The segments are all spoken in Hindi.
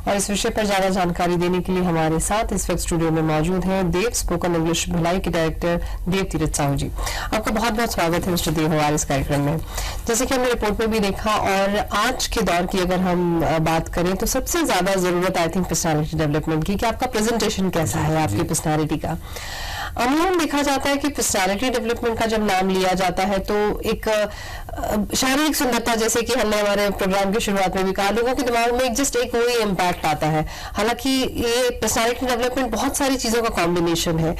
और इस विषय पर ज्यादा जानकारी देने के लिए हमारे साथ इस वक्त स्टूडियो में मौजूद हैं देव स्पोकन इंग्लिश भिलाई के डायरेक्टर देव तीरथ साहू जी। आपका बहुत बहुत स्वागत है मिस्टर देव हमारे इस कार्यक्रम में। जैसे कि हमने रिपोर्ट में भी देखा और आज के दौर की अगर हम बात करें तो सबसे ज्यादा जरूरत आई थिंक पर्सनालिटी डेवलपमेंट की, कि आपका प्रेजेंटेशन कैसा है, आपकी पर्सनालिटी का। अमूमन देखा जाता है कि पर्सनालिटी डेवलपमेंट का जब नाम लिया जाता है तो एक शारीरिक सुंदरता, जैसे कि हमने हमारे प्रोग्राम की शुरुआत में भी कहा, लोगों के दिमाग में जस्ट एक वही इम्पैक्ट आता है। हालांकि ये पर्सनालिटी डेवलपमेंट बहुत सारी चीजों का कॉम्बिनेशन है,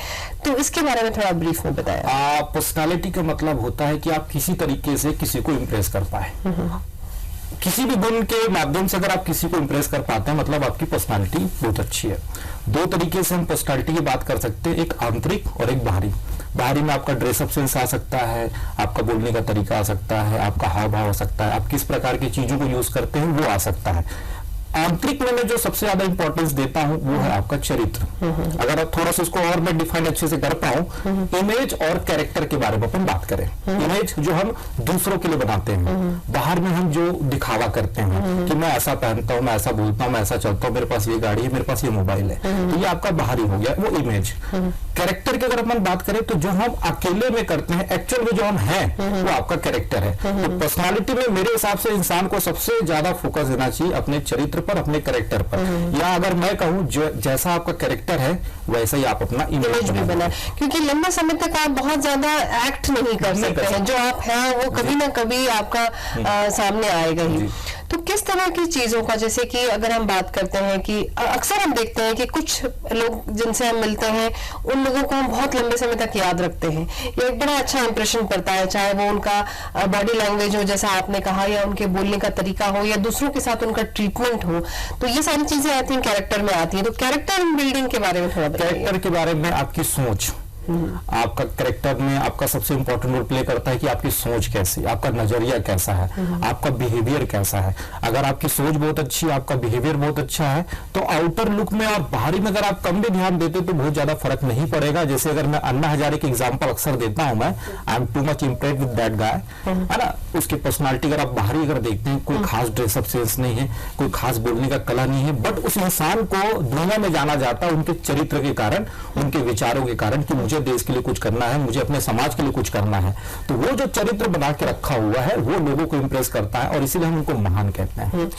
तो इसके बारे में थोड़ा ब्रीफ में बताया। पर्सनालिटी का मतलब होता है कि आप किसी तरीके से किसी को इम्प्रेस कर पाए। किसी भी गुण के माध्यम से अगर आप किसी को इम्प्रेस कर पाते हैं मतलब आपकी पर्सनालिटी बहुत अच्छी है। दो तरीके से हम पर्सनालिटी की बात कर सकते हैं, एक आंतरिक और एक बाहरी। बाहरी में आपका ड्रेसअप सेंस आ सकता है, आपका बोलने का तरीका आ सकता है, आपका हाव भाव हो सकता है, आप किस प्रकार की चीजों को यूज करते हैं वो आ सकता है। आंतरिक में मैं जो सबसे ज्यादा इंपॉर्टेंस देता हूं वो है आपका चरित्र। अगर आप थोड़ा सा इसको और मैं डिफाइन अच्छे से कर पाऊं, इमेज और कैरेक्टर के बारे में अपन बात करें। इमेज जो हम दूसरों के लिए बनाते हैं, बाहर में हम जो दिखावा करते हैं कि मैं ऐसा पहनता हूं, मैं ऐसा बोलता हूं, मैं ऐसा चलता हूं, मेरे पास ये गाड़ी है, मेरे पास ये मोबाइल है, तो ये आपका बाहरी हो गया, वो इमेज। कैरेक्टर की अगर अपन बात करें तो जो हम अकेले में करते हैं, एक्चुअल में जो हम हैं वो आपका कैरेक्टर है। तो पर्सनालिटी में मेरे हिसाब से इंसान को सबसे ज्यादा फोकस देना चाहिए अपने चरित्र पर, अपने कैरेक्टर पर। या अगर मैं कहूं जैसा आपका कैरेक्टर है वैसा ही आप अपना इमेज भी बना, क्योंकि लंबे समय तक आप बहुत ज्यादा एक्ट नहीं कर सकते हैं। जो आप हैं वो कभी ना कभी आपका सामने आएगा ही। तो किस तरह की चीजों का, जैसे कि अगर हम बात करते हैं कि अक्सर हम देखते हैं कि कुछ लोग जिनसे हम मिलते हैं उन लोगों को हम बहुत लंबे समय तक याद रखते हैं, ये एक बड़ा अच्छा इंप्रेशन पड़ता है, चाहे वो उनका बॉडी लैंग्वेज हो जैसा आपने कहा, या उनके बोलने का तरीका हो, या दूसरों के साथ उनका ट्रीटमेंट हो। तो ये सारी चीजें आई थिंक कैरेक्टर में आती है। तो कैरेक्टर बिल्डिंग के बारे में थोड़ा बताइए। कैरेक्टर के बारे में आपकी सोच, आपका कैरेक्टर में आपका सबसे इंपॉर्टेंट रोल प्ले करता है कि आपकी सोच कैसी, आपका नजरिया कैसा है, आपका बिहेवियर कैसा है। अगर आपकी सोच बहुत अच्छी है, आपका बिहेवियर बहुत अच्छा है, तो आउटर लुक में और बाहरी में अगर आप कम भी ध्यान देते तो बहुत ज्यादा फर्क नहीं पड़ेगा। जैसे अगर मैं अन्ना हजारे की एग्जांपल अक्सर देता हूं, मैं I am too much impressed with that guy, है ना। उसकी पर्सनालिटी अगर आप बाहरी अगर देखते हैं, कोई खास ड्रेसअप सेंस नहीं है, कोई खास बोलने का कला नहीं है, बट उस इंसान को दुनिया में जाना जाता है उनके चरित्र के कारण, उनके विचारों के कारण कि मुझे देश के लिए कुछ करना है, मुझे अपने समाज के लिए कुछ करना है। तो वो जो चरित्र बना के रखा हुआ है वो लोगों को इंप्रेस करता है और इसीलिए हम उनको महान कहते हैं।